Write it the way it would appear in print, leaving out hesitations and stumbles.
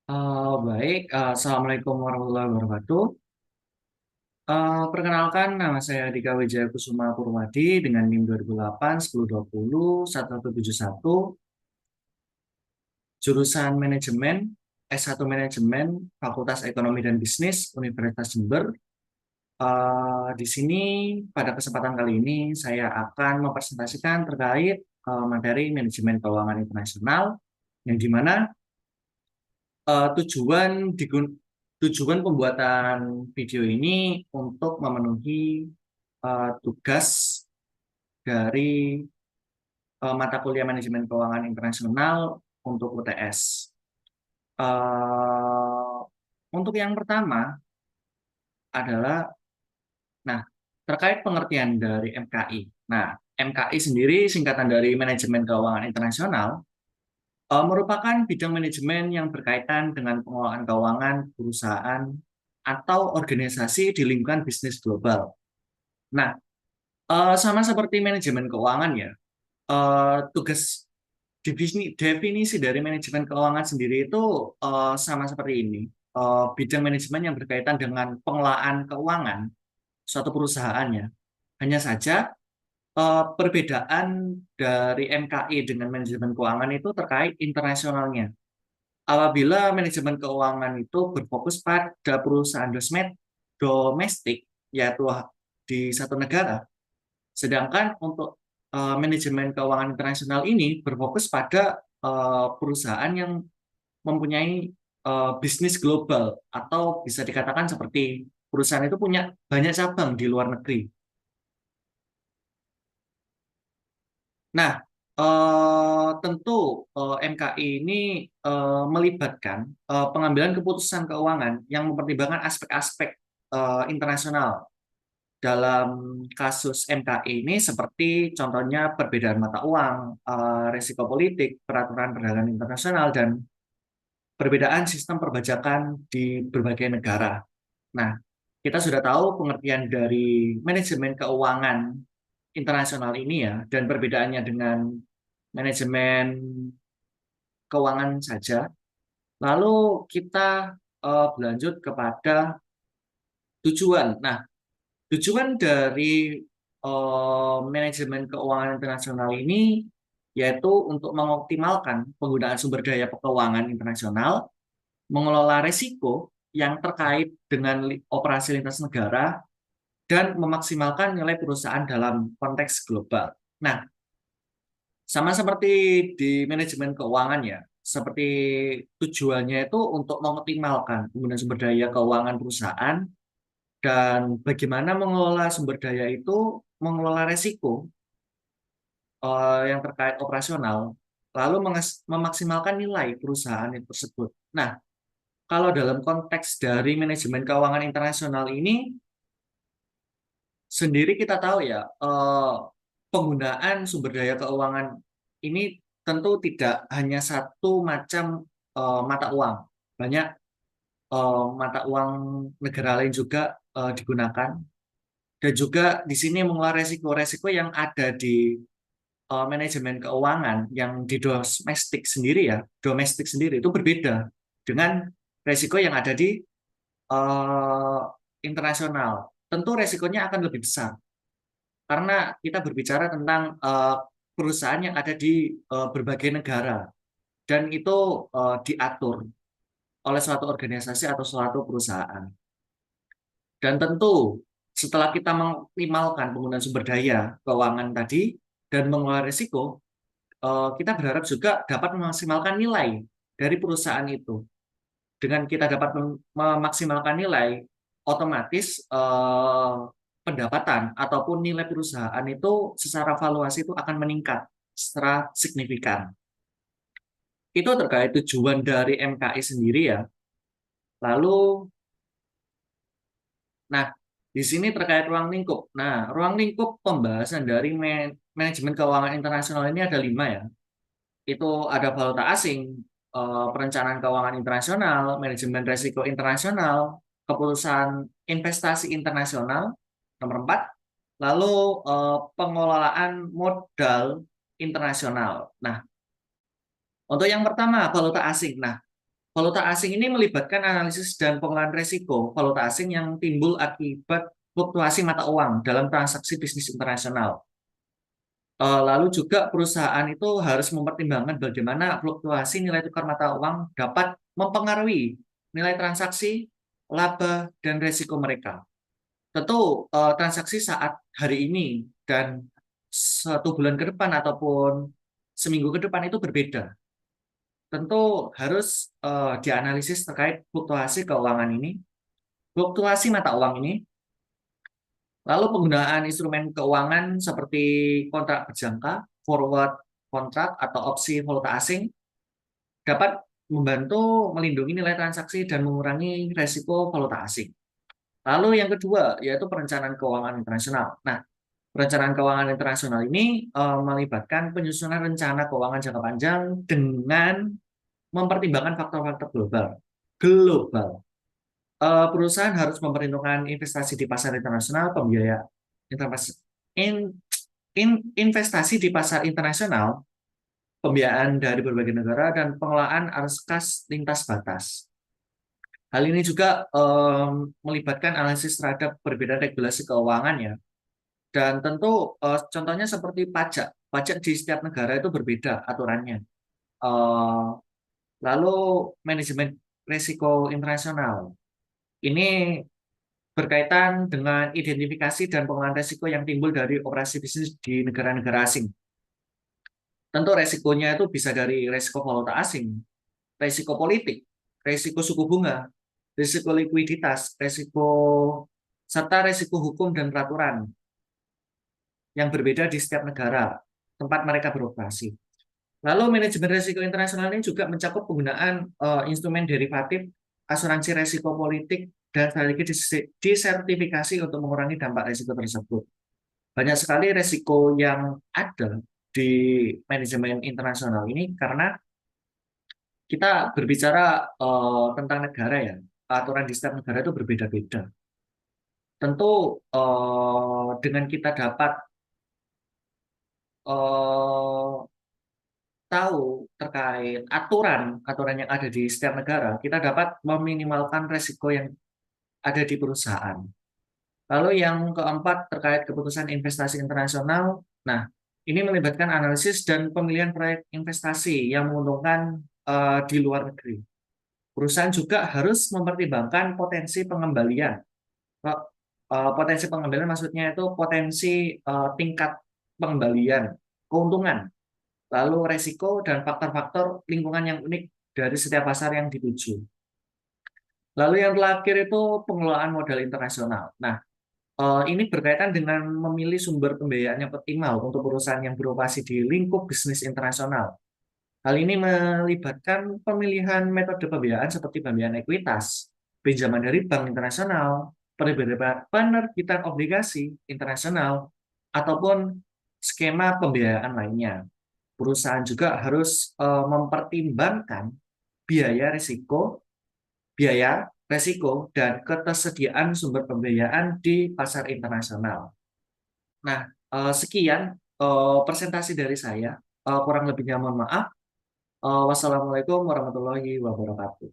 Baik, Assalamualaikum warahmatullahi wabarakatuh. Perkenalkan, nama saya Dika Wijaya Kusuma Purwadi dengan NIM 2008 1020 1171, jurusan Manajemen, S1 Manajemen, Fakultas Ekonomi dan Bisnis, Universitas Jember. Di sini, pada kesempatan kali ini, saya akan mempresentasikan terkait materi manajemen keuangan internasional, yang dimana Eh, tujuan tujuan pembuatan video ini untuk memenuhi tugas dari mata kuliah manajemen keuangan internasional untuk UTS. Eh, untuk yang pertama adalah, nah, terkait pengertian dari MKI. Nah, MKI sendiri singkatan dari Manajemen Keuangan Internasional, merupakan bidang manajemen yang berkaitan dengan pengelolaan keuangan perusahaan atau organisasi di lingkungan bisnis global. Nah, sama seperti manajemen keuangan ya, tugas definisi dari manajemen keuangan sendiri itu sama seperti ini. Bidang manajemen yang berkaitan dengan pengelolaan keuangan suatu perusahaannya. Hanya saja perbedaan dari MKI dengan manajemen keuangan itu terkait internasionalnya. Apabila manajemen keuangan itu berfokus pada perusahaan domestik, yaitu di satu negara, sedangkan untuk manajemen keuangan internasional ini berfokus pada perusahaan yang mempunyai bisnis global, atau bisa dikatakan seperti perusahaan itu punya banyak cabang di luar negeri. Nah, tentu MKI ini melibatkan pengambilan keputusan keuangan yang mempertimbangkan aspek-aspek internasional. Dalam kasus MKI ini seperti contohnya perbedaan mata uang, risiko politik, peraturan perdagangan internasional, dan perbedaan sistem perbajakan di berbagai negara. Nah, kita sudah tahu pengertian dari manajemen keuangan internasional ini ya, dan perbedaannya dengan manajemen keuangan saja. Lalu kita berlanjut kepada tujuan. Nah, tujuan dari manajemen keuangan internasional ini yaitu untuk mengoptimalkan penggunaan sumber daya keuangan internasional, mengelola risiko yang terkait dengan operasi lintas negara, dan memaksimalkan nilai perusahaan dalam konteks global. Nah, sama seperti di manajemen keuangan ya, seperti tujuannya itu untuk mengoptimalkan penggunaan sumber daya keuangan perusahaan dan bagaimana mengelola sumber daya itu, mengelola resiko yang terkait operasional, lalu memaksimalkan nilai perusahaan itu tersebut. Nah, kalau dalam konteks dari manajemen keuangan internasional ini sendiri kita tahu ya, penggunaan sumber daya keuangan ini tentu tidak hanya satu macam mata uang. Banyak mata uang negara lain juga digunakan. Dan juga di sini mengelola resiko-resiko yang ada di manajemen keuangan yang di domestik sendiri itu berbeda dengan resiko yang ada di eh, internasional. Tentu resikonya akan lebih besar karena kita berbicara tentang perusahaan yang ada di berbagai negara, dan itu diatur oleh suatu organisasi atau suatu perusahaan. Dan tentu setelah kita mengoptimalkan penggunaan sumber daya keuangan tadi dan mengelola risiko, kita berharap juga dapat memaksimalkan nilai dari perusahaan itu. Dengan kita dapat memaksimalkan nilai, otomatis pendapatan ataupun nilai perusahaan itu secara valuasi itu akan meningkat secara signifikan. Itu terkait tujuan dari MKI sendiri ya. Lalu, nah, di sini terkait ruang lingkup. Nah, ruang lingkup pembahasan dari manajemen keuangan internasional ini ada 5 ya. Itu ada valuta asing, perencanaan keuangan internasional, manajemen risiko internasional, keputusan investasi internasional, nomor 4, lalu pengelolaan modal internasional. Nah, untuk yang pertama, valuta asing. Nah, Valuta asing ini melibatkan analisis dan pengelolaan risiko valuta asing yang timbul akibat fluktuasi mata uang dalam transaksi bisnis internasional. Lalu juga perusahaan itu harus mempertimbangkan bagaimana fluktuasi nilai tukar mata uang dapat mempengaruhi nilai transaksi, laba, dan risiko mereka. Tentu transaksi saat hari ini dan 1 bulan ke depan ataupun seminggu ke depan itu berbeda. Tentu harus dianalisis terkait fluktuasi keuangan ini, fluktuasi mata uang ini, lalu penggunaan instrumen keuangan seperti kontrak berjangka, forward kontrak atau opsi valuta asing dapat membantu melindungi nilai transaksi dan mengurangi resiko valuta asing. Lalu yang kedua yaitu perencanaan keuangan internasional. Nah, perencanaan keuangan internasional ini melibatkan penyusunan rencana keuangan jangka panjang dengan mempertimbangkan faktor-faktor global. Global. Perusahaan harus memperhitungkan investasi di pasar internasional, pembiayaan investasi di pasar internasional, pembiayaan dari berbagai negara, dan pengelolaan arus kas lintas batas. Hal ini juga melibatkan analisis terhadap perbedaan regulasi keuangan ya. Dan tentu contohnya seperti pajak. Pajak di setiap negara itu berbeda aturannya. Eh, Lalu manajemen risiko internasional. Ini berkaitan dengan identifikasi dan pengelolaan risiko yang timbul dari operasi bisnis di negara-negara asing. Tentu resikonya itu bisa dari resiko valuta asing, resiko politik, resiko suku bunga, risiko likuiditas, serta risiko hukum dan peraturan yang berbeda di setiap negara tempat mereka beroperasi. Lalu manajemen risiko internasional ini juga mencakup penggunaan instrumen derivatif, asuransi risiko politik, dan strategi disertifikasi untuk mengurangi dampak risiko tersebut. Banyak sekali risiko yang ada di manajemen internasional ini karena kita berbicara tentang negara ya, aturan di setiap negara itu berbeda-beda. Tentu dengan kita dapat eh, tahu terkait aturan yang ada di setiap negara, kita dapat meminimalkan risiko yang ada di perusahaan. Lalu yang keempat terkait keputusan investasi internasional. Nah, ini melibatkan analisis dan pemilihan proyek investasi yang menguntungkan di luar negeri. Perusahaan juga harus mempertimbangkan potensi pengembalian. Potensi pengembalian maksudnya itu potensi tingkat pengembalian, keuntungan, lalu resiko dan faktor-faktor lingkungan yang unik dari setiap pasar yang dituju. Lalu yang terakhir itu pengelolaan modal internasional. Nah, ini berkaitan dengan memilih sumber pembiayaan yang optimal untuk perusahaan yang beroperasi di lingkup bisnis internasional. Hal ini melibatkan pemilihan metode pembiayaan seperti pembiayaan ekuitas, pinjaman dari bank internasional, penerbitan obligasi internasional, ataupun skema pembiayaan lainnya. Perusahaan juga harus mempertimbangkan biaya risiko, dan ketersediaan sumber pembiayaan di pasar internasional. Nah, sekian presentasi dari saya. Kurang lebihnya mohon maaf. Wassalamualaikum warahmatullahi wabarakatuh.